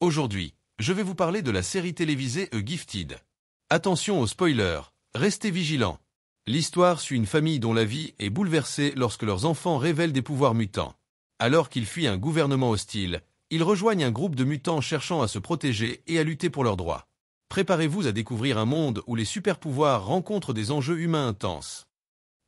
Aujourd'hui, je vais vous parler de la série télévisée A Gifted. Attention aux spoilers, restez vigilants. L'histoire suit une famille dont la vie est bouleversée lorsque leurs enfants révèlent des pouvoirs mutants. Alors qu'ils fuient un gouvernement hostile, ils rejoignent un groupe de mutants cherchant à se protéger et à lutter pour leurs droits. Préparez-vous à découvrir un monde où les super-pouvoirs rencontrent des enjeux humains intenses.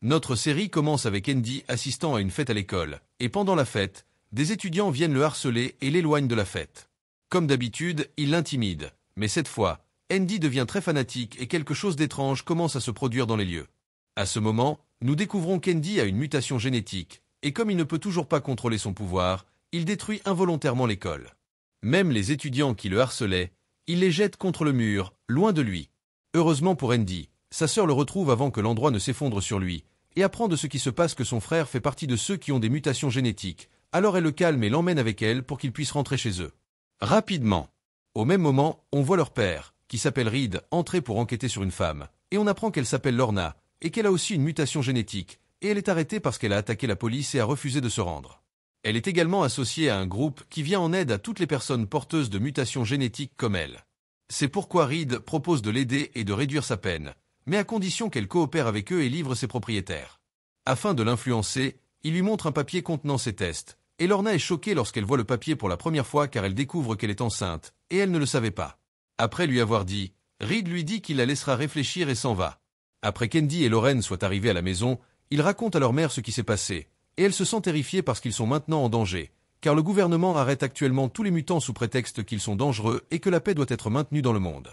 Notre série commence avec Andy assistant à une fête à l'école, et pendant la fête, des étudiants viennent le harceler et l'éloignent de la fête. Comme d'habitude, ils l'intimident, mais cette fois, Andy devient très fanatique et quelque chose d'étrange commence à se produire dans les lieux. À ce moment, nous découvrons qu'Andy a une mutation génétique, et comme il ne peut toujours pas contrôler son pouvoir, il détruit involontairement l'école. Même les étudiants qui le harcelaient, il les jette contre le mur, loin de lui. Heureusement pour Andy, sa sœur le retrouve avant que l'endroit ne s'effondre sur lui, et apprend de ce qui se passe que son frère fait partie de ceux qui ont des mutations génétiques, alors elle le calme et l'emmène avec elle pour qu'ils puissent rentrer chez eux. Rapidement. Au même moment, on voit leur père, qui s'appelle Reed, entrer pour enquêter sur une femme, et on apprend qu'elle s'appelle Lorna, et qu'elle a aussi une mutation génétique, et elle est arrêtée parce qu'elle a attaqué la police et a refusé de se rendre. Elle est également associée à un groupe qui vient en aide à toutes les personnes porteuses de mutations génétiques comme elle. C'est pourquoi Reed propose de l'aider et de réduire sa peine, mais à condition qu'elle coopère avec eux et livre ses propriétaires. Afin de l'influencer, il lui montre un papier contenant ses tests, et Lorna est choquée lorsqu'elle voit le papier pour la première fois car elle découvre qu'elle est enceinte, et elle ne le savait pas. Après lui avoir dit, Reed lui dit qu'il la laissera réfléchir et s'en va. Après qu'Andy et Lauren soient arrivés à la maison, ils racontent à leur mère ce qui s'est passé, et elle se sent terrifiée parce qu'ils sont maintenant en danger, car le gouvernement arrête actuellement tous les mutants sous prétexte qu'ils sont dangereux et que la paix doit être maintenue dans le monde.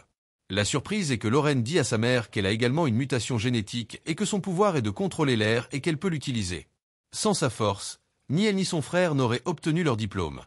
La surprise est que Lauren dit à sa mère qu'elle a également une mutation génétique et que son pouvoir est de contrôler l'air et qu'elle peut l'utiliser. Sans sa force, ni elle ni son frère n'auraient obtenu leur diplôme.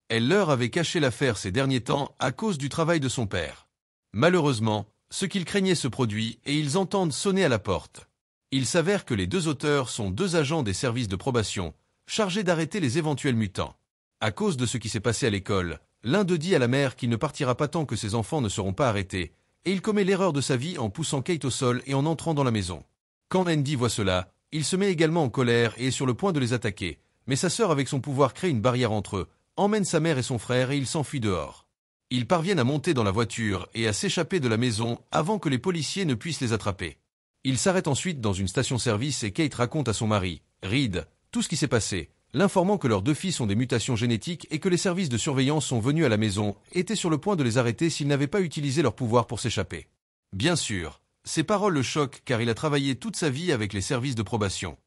Elle leur avait caché l'affaire ces derniers temps à cause du travail de son père. Malheureusement, ce qu'ils craignaient se produit et ils entendent sonner à la porte. Il s'avère que les deux auteurs sont deux agents des services de probation, chargés d'arrêter les éventuels mutants. À cause de ce qui s'est passé à l'école, l'un d'eux dit à la mère qu'il ne partira pas tant que ses enfants ne seront pas arrêtés, et il commet l'erreur de sa vie en poussant Kate au sol et en entrant dans la maison. Quand Andy voit cela, il se met également en colère et est sur le point de les attaquer, mais sa sœur avec son pouvoir crée une barrière entre eux, emmène sa mère et son frère et ils s'enfuient dehors. Ils parviennent à monter dans la voiture et à s'échapper de la maison avant que les policiers ne puissent les attraper. Ils s'arrêtent ensuite dans une station-service et Kate raconte à son mari, Reed, tout ce qui s'est passé, l'informant que leurs deux fils ont des mutations génétiques et que les services de surveillance sont venus à la maison et étaient sur le point de les arrêter s'ils n'avaient pas utilisé leur pouvoir pour s'échapper. Bien sûr, ces paroles le choquent car il a travaillé toute sa vie avec les services de probation.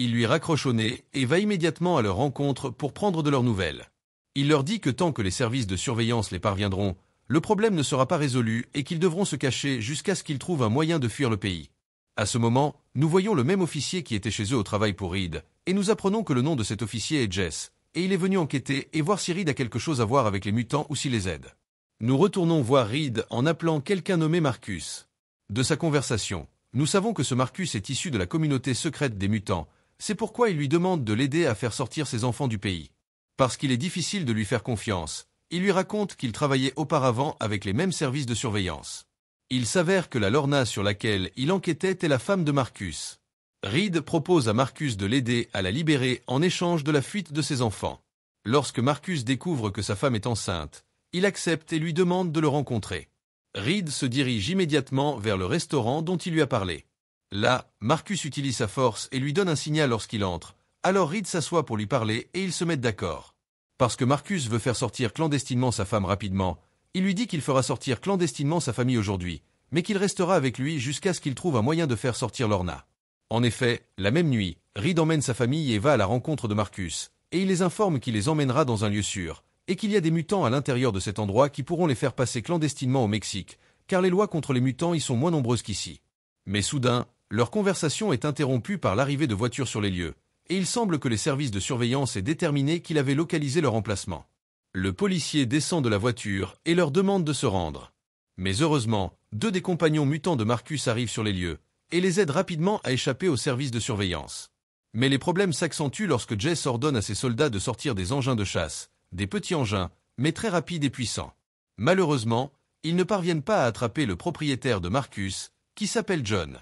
Il lui raccroche au nez et va immédiatement à leur rencontre pour prendre de leurs nouvelles. Il leur dit que tant que les services de surveillance les parviendront, le problème ne sera pas résolu et qu'ils devront se cacher jusqu'à ce qu'ils trouvent un moyen de fuir le pays. À ce moment, nous voyons le même officier qui était chez eux au travail pour Reed, et nous apprenons que le nom de cet officier est Jess, et il est venu enquêter et voir si Reed a quelque chose à voir avec les mutants ou s'il les aide. Nous retournons voir Reed en appelant quelqu'un nommé Marcus. De sa conversation, nous savons que ce Marcus est issu de la communauté secrète des mutants, c'est pourquoi il lui demande de l'aider à faire sortir ses enfants du pays. Parce qu'il est difficile de lui faire confiance, il lui raconte qu'il travaillait auparavant avec les mêmes services de surveillance. Il s'avère que la Lorna sur laquelle il enquêtait est la femme de Marcus. Reed propose à Marcus de l'aider à la libérer en échange de la fuite de ses enfants. Lorsque Marcus découvre que sa femme est enceinte, il accepte et lui demande de le rencontrer. Reed se dirige immédiatement vers le restaurant dont il lui a parlé. Là, Marcus utilise sa force et lui donne un signal lorsqu'il entre. Alors Reed s'assoit pour lui parler et ils se mettent d'accord. Parce que Marcus veut faire sortir clandestinement sa femme rapidement, il lui dit qu'il fera sortir clandestinement sa famille aujourd'hui, mais qu'il restera avec lui jusqu'à ce qu'il trouve un moyen de faire sortir Lorna. En effet, la même nuit, Reed emmène sa famille et va à la rencontre de Marcus, et il les informe qu'il les emmènera dans un lieu sûr, et qu'il y a des mutants à l'intérieur de cet endroit qui pourront les faire passer clandestinement au Mexique, car les lois contre les mutants y sont moins nombreuses qu'ici. Mais soudain, leur conversation est interrompue par l'arrivée de voitures sur les lieux, et il semble que les services de surveillance aient déterminé qu'il avait localisé leur emplacement. Le policier descend de la voiture et leur demande de se rendre. Mais heureusement, deux des compagnons mutants de Marcus arrivent sur les lieux, et les aident rapidement à échapper aux services de surveillance. Mais les problèmes s'accentuent lorsque Jess ordonne à ses soldats de sortir des engins de chasse, des petits engins, mais très rapides et puissants. Malheureusement, ils ne parviennent pas à attraper le propriétaire de Marcus, qui s'appelle John.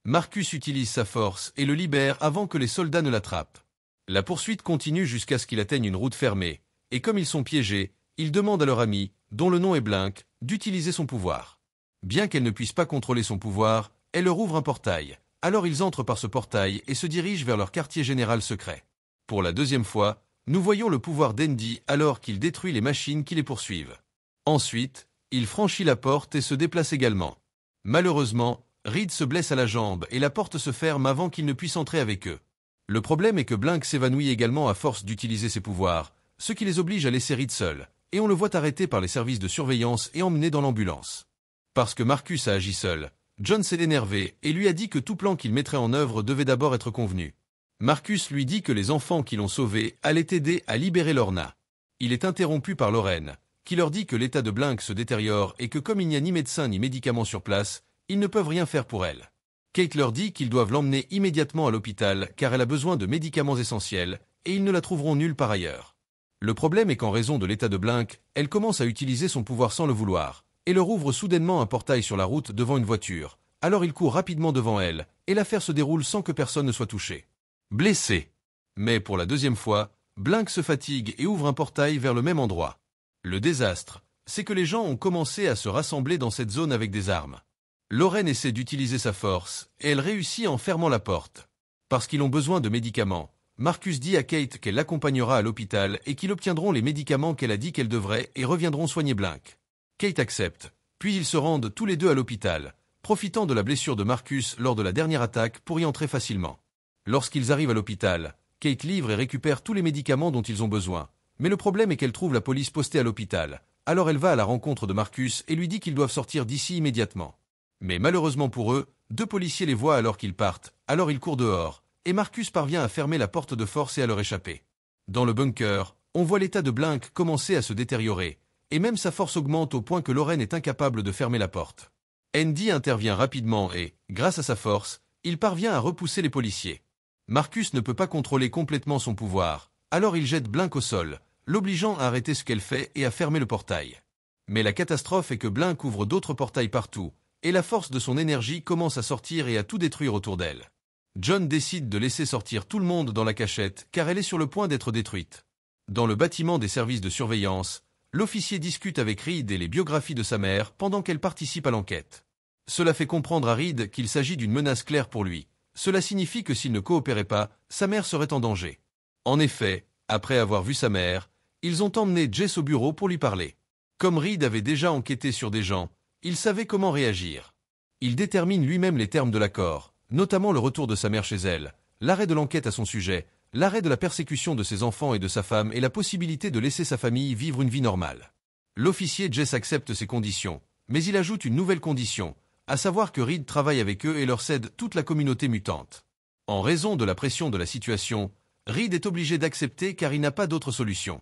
Marcus utilise sa force et le libère avant que les soldats ne l'attrapent. La poursuite continue jusqu'à ce qu'il atteigne une route fermée, et comme ils sont piégés, ils demandent à leur ami, dont le nom est Blink, d'utiliser son pouvoir. Bien qu'elle ne puisse pas contrôler son pouvoir, elle leur ouvre un portail. Alors ils entrent par ce portail et se dirigent vers leur quartier général secret. Pour la deuxième fois, nous voyons le pouvoir d'Andy alors qu'il détruit les machines qui les poursuivent. Ensuite, il franchit la porte et se déplace également. Malheureusement, Reed se blesse à la jambe et la porte se ferme avant qu'il ne puisse entrer avec eux. Le problème est que Blink s'évanouit également à force d'utiliser ses pouvoirs, ce qui les oblige à laisser Reed seul, et on le voit arrêté par les services de surveillance et emmené dans l'ambulance. Parce que Marcus a agi seul, John s'est énervé et lui a dit que tout plan qu'il mettrait en œuvre devait d'abord être convenu. Marcus lui dit que les enfants qui l'ont sauvé allaient aider à libérer Lorna. Il est interrompu par Lorraine, qui leur dit que l'état de Blink se détériore et que comme il n'y a ni médecin ni médicaments sur place, ils ne peuvent rien faire pour elle. Kate leur dit qu'ils doivent l'emmener immédiatement à l'hôpital car elle a besoin de médicaments essentiels et ils ne la trouveront nulle part ailleurs. Le problème est qu'en raison de l'état de Blink, elle commence à utiliser son pouvoir sans le vouloir, et leur ouvre soudainement un portail sur la route devant une voiture. Alors il court rapidement devant elle, et l'affaire se déroule sans que personne ne soit touché. Blessé. Mais pour la deuxième fois, Blink se fatigue et ouvre un portail vers le même endroit. Le désastre, c'est que les gens ont commencé à se rassembler dans cette zone avec des armes. Lorraine essaie d'utiliser sa force, et elle réussit en fermant la porte. Parce qu'ils ont besoin de médicaments, Marcus dit à Kate qu'elle l'accompagnera à l'hôpital et qu'ils obtiendront les médicaments qu'elle a dit qu'elle devrait et reviendront soigner Blink. Kate accepte, puis ils se rendent tous les deux à l'hôpital, profitant de la blessure de Marcus lors de la dernière attaque pour y entrer facilement. Lorsqu'ils arrivent à l'hôpital, Kate livre et récupère tous les médicaments dont ils ont besoin, mais le problème est qu'elle trouve la police postée à l'hôpital. Alors elle va à la rencontre de Marcus et lui dit qu'ils doivent sortir d'ici immédiatement. Mais malheureusement pour eux, 2 policiers les voient alors qu'ils partent, alors ils courent dehors, et Marcus parvient à fermer la porte de force et à leur échapper. Dans le bunker, on voit l'état de Blink commencer à se détériorer, et même sa force augmente au point que Lorraine est incapable de fermer la porte. Andy intervient rapidement et, grâce à sa force, il parvient à repousser les policiers. Marcus ne peut pas contrôler complètement son pouvoir, alors il jette Blink au sol, l'obligeant à arrêter ce qu'elle fait et à fermer le portail. Mais la catastrophe est que Blink ouvre d'autres portails partout, et la force de son énergie commence à sortir et à tout détruire autour d'elle. John décide de laisser sortir tout le monde dans la cachette car elle est sur le point d'être détruite. Dans le bâtiment des services de surveillance, l'officier discute avec Reed et les biographies de sa mère pendant qu'elle participe à l'enquête. Cela fait comprendre à Reed qu'il s'agit d'une menace claire pour lui. Cela signifie que s'il ne coopérait pas, sa mère serait en danger. En effet, après avoir vu sa mère, ils ont emmené Jess au bureau pour lui parler. Comme Reed avait déjà enquêté sur des gens, il savait comment réagir. Il détermine lui-même les termes de l'accord, notamment le retour de sa mère chez elle, l'arrêt de l'enquête à son sujet, l'arrêt de la persécution de ses enfants et de sa femme et la possibilité de laisser sa famille vivre une vie normale. L'officier Jess accepte ces conditions, mais il ajoute une nouvelle condition, à savoir que Reed travaille avec eux et leur cède toute la communauté mutante. En raison de la pression de la situation, Reed est obligé d'accepter car il n'a pas d'autre solution.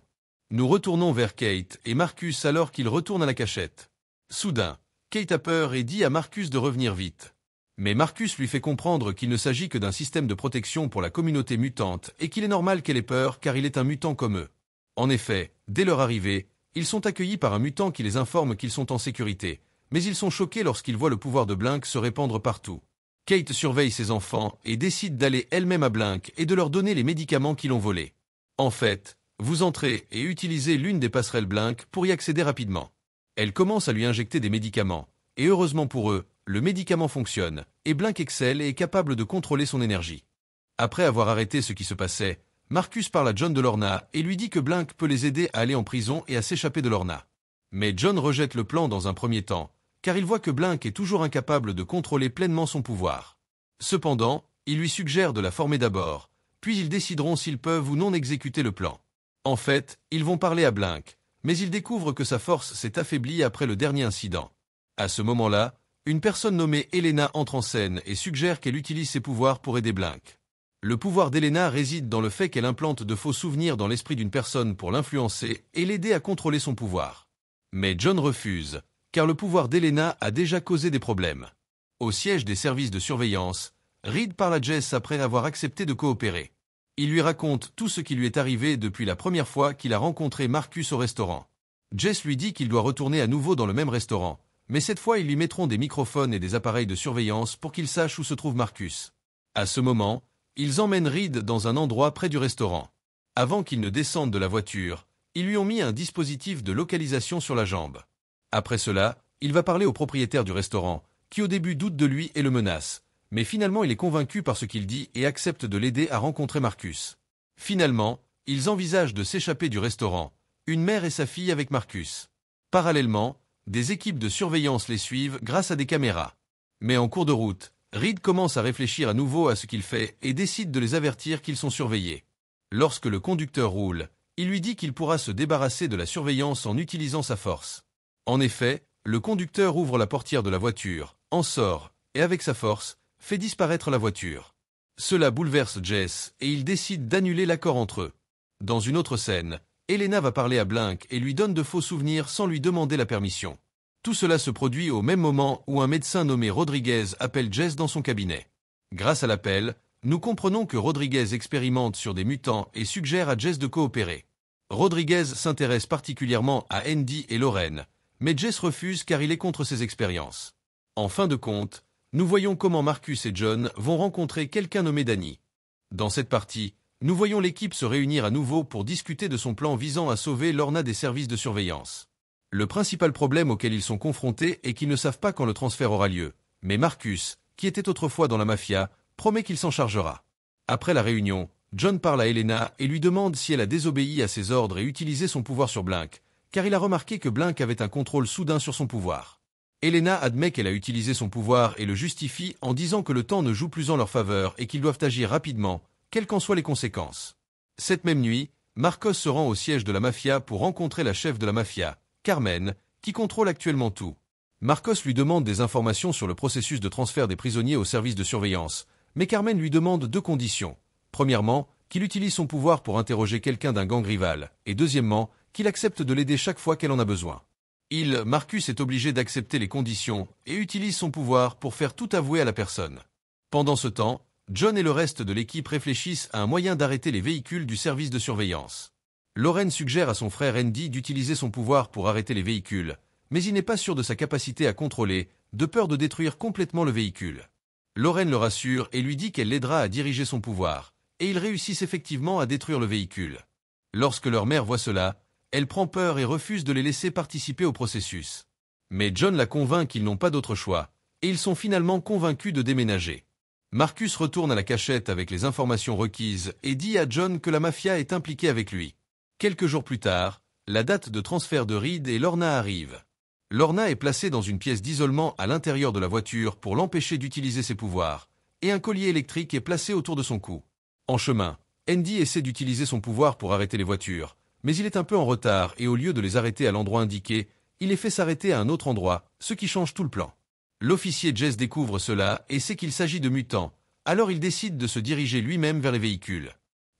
Nous retournons vers Kate et Marcus alors qu'il retourne à la cachette. Soudain, Kate a peur et dit à Marcus de revenir vite. Mais Marcus lui fait comprendre qu'il ne s'agit que d'un système de protection pour la communauté mutante et qu'il est normal qu'elle ait peur car il est un mutant comme eux. En effet, dès leur arrivée, ils sont accueillis par un mutant qui les informe qu'ils sont en sécurité, mais ils sont choqués lorsqu'ils voient le pouvoir de Blink se répandre partout. Kate surveille ses enfants et décide d'aller elle-même à Blink et de leur donner les médicaments qu'ils ont volés. En fait, vous entrez et utilisez l'une des passerelles Blink pour y accéder rapidement. Elle commence à lui injecter des médicaments, et heureusement pour eux, le médicament fonctionne, et Blink excelle et est capable de contrôler son énergie. Après avoir arrêté ce qui se passait, Marcus parle à John de Lorna et lui dit que Blink peut les aider à aller en prison et à s'échapper de Lorna. Mais John rejette le plan dans un premier temps, car il voit que Blink est toujours incapable de contrôler pleinement son pouvoir. Cependant, il lui suggère de la former d'abord, puis ils décideront s'ils peuvent ou non exécuter le plan. En fait, ils vont parler à Blink, mais ils découvrent que sa force s'est affaiblie après le dernier incident. À ce moment-là, une personne nommée Elena entre en scène et suggère qu'elle utilise ses pouvoirs pour aider Blink. Le pouvoir d'Elena réside dans le fait qu'elle implante de faux souvenirs dans l'esprit d'une personne pour l'influencer et l'aider à contrôler son pouvoir. Mais John refuse, car le pouvoir d'Elena a déjà causé des problèmes. Au siège des services de surveillance, Reed parle à Jess après avoir accepté de coopérer. Il lui raconte tout ce qui lui est arrivé depuis la première fois qu'il a rencontré Marcus au restaurant. Jess lui dit qu'il doit retourner à nouveau dans le même restaurant, mais cette fois ils lui mettront des microphones et des appareils de surveillance pour qu'il sache où se trouve Marcus. À ce moment, ils emmènent Reed dans un endroit près du restaurant. Avant qu'il ne descende de la voiture, Ils lui ont mis un dispositif de localisation sur la jambe. Après cela, il va parler au propriétaire du restaurant, qui au début doute de lui et le menace, mais finalement il est convaincu par ce qu'il dit et accepte de l'aider à rencontrer Marcus. Finalement, ils envisagent de s'échapper du restaurant, une mère et sa fille avec Marcus. Parallèlement, des équipes de surveillance les suivent grâce à des caméras. Mais en cours de route, Reed commence à réfléchir à nouveau à ce qu'il fait et décide de les avertir qu'ils sont surveillés. Lorsque le conducteur roule, il lui dit qu'il pourra se débarrasser de la surveillance en utilisant sa force. En effet, le conducteur ouvre la portière de la voiture, en sort, et avec sa force, fait disparaître la voiture. Cela bouleverse Jess et il décide d'annuler l'accord entre eux. Dans une autre scène, Elena va parler à Blink et lui donne de faux souvenirs sans lui demander la permission. Tout cela se produit au même moment où un médecin nommé Rodriguez appelle Jess dans son cabinet. Grâce à l'appel, nous comprenons que Rodriguez expérimente sur des mutants et suggère à Jess de coopérer. Rodriguez s'intéresse particulièrement à Andy et Lorraine, mais Jess refuse car il est contre ces expériences. En fin de compte, nous voyons comment Marcus et John vont rencontrer quelqu'un nommé Danny. Dans cette partie, nous voyons l'équipe se réunir à nouveau pour discuter de son plan visant à sauver Lorna des services de surveillance. Le principal problème auquel ils sont confrontés est qu'ils ne savent pas quand le transfert aura lieu, mais Marcus, qui était autrefois dans la mafia, promet qu'il s'en chargera. Après la réunion, John parle à Elena et lui demande si elle a désobéi à ses ordres et utilisé son pouvoir sur Blink, car il a remarqué que Blink avait un contrôle soudain sur son pouvoir. Elena admet qu'elle a utilisé son pouvoir et le justifie en disant que le temps ne joue plus en leur faveur et qu'ils doivent agir rapidement, quelles qu'en soient les conséquences. Cette même nuit, Marcos se rend au siège de la mafia pour rencontrer la chef de la mafia, Carmen, qui contrôle actuellement tout. Marcos lui demande des informations sur le processus de transfert des prisonniers au service de surveillance, mais Carmen lui demande deux conditions. Premièrement, qu'il utilise son pouvoir pour interroger quelqu'un d'un gang rival, et deuxièmement, qu'il accepte de l'aider chaque fois qu'elle en a besoin. Marcus est obligé d'accepter les conditions et utilise son pouvoir pour faire tout avouer à la personne. Pendant ce temps, John et le reste de l'équipe réfléchissent à un moyen d'arrêter les véhicules du service de surveillance. Lorraine suggère à son frère Andy d'utiliser son pouvoir pour arrêter les véhicules, mais il n'est pas sûr de sa capacité à contrôler, de peur de détruire complètement le véhicule. Lorraine le rassure et lui dit qu'elle l'aidera à diriger son pouvoir, et ils réussissent effectivement à détruire le véhicule. Lorsque leur mère voit cela, elle prend peur et refuse de les laisser participer au processus. Mais John la convainc qu'ils n'ont pas d'autre choix, et ils sont finalement convaincus de déménager. Marcus retourne à la cachette avec les informations requises et dit à John que la mafia est impliquée avec lui. Quelques jours plus tard, la date de transfert de Reed et Lorna arrive. Lorna est placée dans une pièce d'isolement à l'intérieur de la voiture pour l'empêcher d'utiliser ses pouvoirs, et un collier électrique est placé autour de son cou. En chemin, Andy essaie d'utiliser son pouvoir pour arrêter les voitures, mais il est un peu en retard et au lieu de les arrêter à l'endroit indiqué, il les fait s'arrêter à un autre endroit, ce qui change tout le plan. L'officier Jess découvre cela et sait qu'il s'agit de mutants, alors il décide de se diriger lui-même vers les véhicules.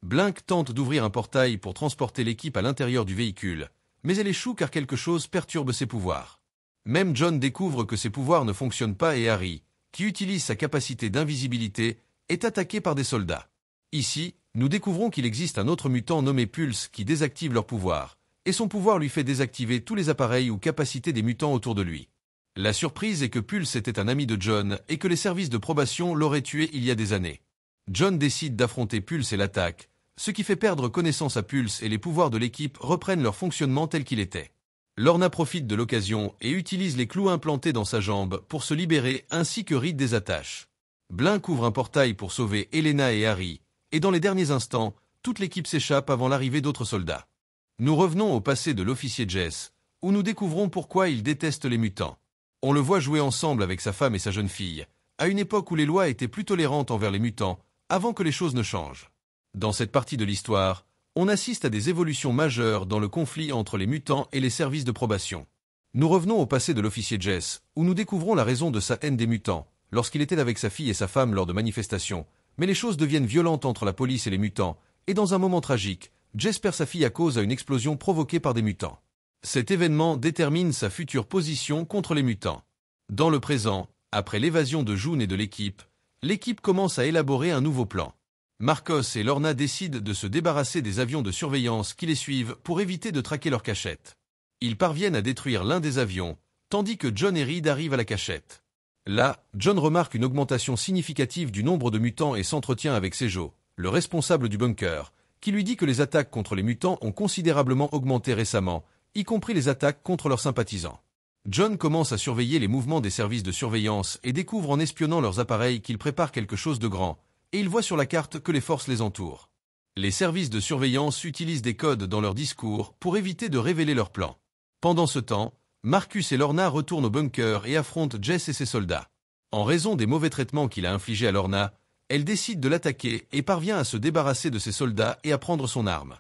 Blink tente d'ouvrir un portail pour transporter l'équipe à l'intérieur du véhicule, mais elle échoue car quelque chose perturbe ses pouvoirs. Même John découvre que ses pouvoirs ne fonctionnent pas et Harry, qui utilise sa capacité d'invisibilité, est attaqué par des soldats. Ici, nous découvrons qu'il existe un autre mutant nommé Pulse qui désactive leur pouvoir, et son pouvoir lui fait désactiver tous les appareils ou capacités des mutants autour de lui. La surprise est que Pulse était un ami de John et que les services de probation l'auraient tué il y a des années. John décide d'affronter Pulse et l'attaque, ce qui fait perdre connaissance à Pulse et les pouvoirs de l'équipe reprennent leur fonctionnement tel qu'il était. Lorna profite de l'occasion et utilise les clous implantés dans sa jambe pour se libérer ainsi que Reed des attaches. Blink ouvre un portail pour sauver Elena et Harry, et dans les derniers instants, toute l'équipe s'échappe avant l'arrivée d'autres soldats. Nous revenons au passé de l'officier Jess, où nous découvrons pourquoi il déteste les mutants. On le voit jouer ensemble avec sa femme et sa jeune fille, à une époque où les lois étaient plus tolérantes envers les mutants, avant que les choses ne changent. Dans cette partie de l'histoire, on assiste à des évolutions majeures dans le conflit entre les mutants et les services de probation. Nous revenons au passé de l'officier Jess, où nous découvrons la raison de sa haine des mutants, lorsqu'il était avec sa fille et sa femme lors de manifestations, mais les choses deviennent violentes entre la police et les mutants, et dans un moment tragique, Jess perd sa fille à cause d'une explosion provoquée par des mutants. Cet événement détermine sa future position contre les mutants. Dans le présent, après l'évasion de June et de l'équipe commence à élaborer un nouveau plan. Marcos et Lorna décident de se débarrasser des avions de surveillance qui les suivent pour éviter de traquer leur cachette. Ils parviennent à détruire l'un des avions, tandis que John et Reed arrivent à la cachette. Là, John remarque une augmentation significative du nombre de mutants et s'entretient avec Sejo, le responsable du bunker, qui lui dit que les attaques contre les mutants ont considérablement augmenté récemment, y compris les attaques contre leurs sympathisants. John commence à surveiller les mouvements des services de surveillance et découvre en espionnant leurs appareils qu'ils préparent quelque chose de grand, et il voit sur la carte que les forces les entourent. Les services de surveillance utilisent des codes dans leurs discours pour éviter de révéler leurs plans. Pendant ce temps, Marcus et Lorna retournent au bunker et affrontent Jess et ses soldats. En raison des mauvais traitements qu'il a infligés à Lorna, elle décide de l'attaquer et parvient à se débarrasser de ses soldats et à prendre son arme.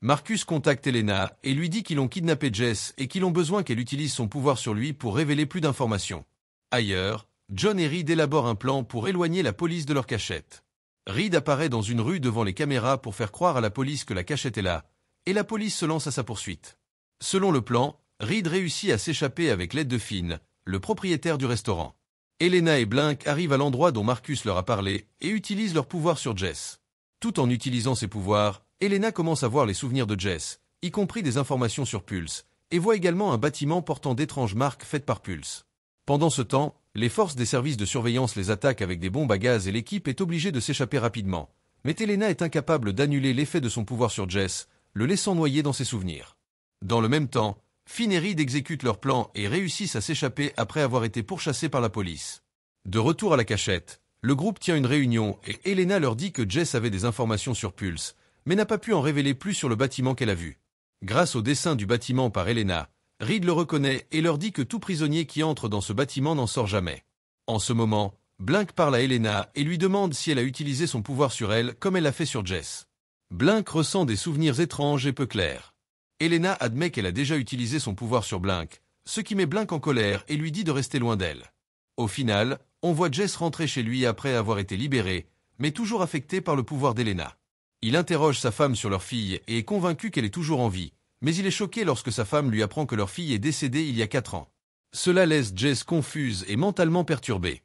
Marcus contacte Elena et lui dit qu'ils ont kidnappé Jess et qu'ils ont besoin qu'elle utilise son pouvoir sur lui pour révéler plus d'informations. Ailleurs, John et Reed élaborent un plan pour éloigner la police de leur cachette. Reed apparaît dans une rue devant les caméras pour faire croire à la police que la cachette est là, et la police se lance à sa poursuite. Selon le plan, Reed réussit à s'échapper avec l'aide de Finn, le propriétaire du restaurant. Elena et Blink arrivent à l'endroit dont Marcus leur a parlé et utilisent leur pouvoir sur Jess. Tout en utilisant ses pouvoirs, Elena commence à voir les souvenirs de Jess, y compris des informations sur Pulse, et voit également un bâtiment portant d'étranges marques faites par Pulse. Pendant ce temps, les forces des services de surveillance les attaquent avec des bombes à gaz et l'équipe est obligée de s'échapper rapidement. Mais Elena est incapable d'annuler l'effet de son pouvoir sur Jess, le laissant noyer dans ses souvenirs. Dans le même temps, Finn et Reed exécutent leur plan et réussissent à s'échapper après avoir été pourchassés par la police. De retour à la cachette, le groupe tient une réunion et Elena leur dit que Jess avait des informations sur Pulse, mais n'a pas pu en révéler plus sur le bâtiment qu'elle a vu. Grâce au dessin du bâtiment par Elena, Reed le reconnaît et leur dit que tout prisonnier qui entre dans ce bâtiment n'en sort jamais. En ce moment, Blink parle à Elena et lui demande si elle a utilisé son pouvoir sur elle comme elle l'a fait sur Jess. Blink ressent des souvenirs étranges et peu clairs. Elena admet qu'elle a déjà utilisé son pouvoir sur Blink, ce qui met Blink en colère et lui dit de rester loin d'elle. Au final, on voit Jess rentrer chez lui après avoir été libéré, mais toujours affecté par le pouvoir d'Elena. Il interroge sa femme sur leur fille et est convaincu qu'elle est toujours en vie, mais il est choqué lorsque sa femme lui apprend que leur fille est décédée il y a 4 ans. Cela laisse Jess confuse et mentalement perturbée.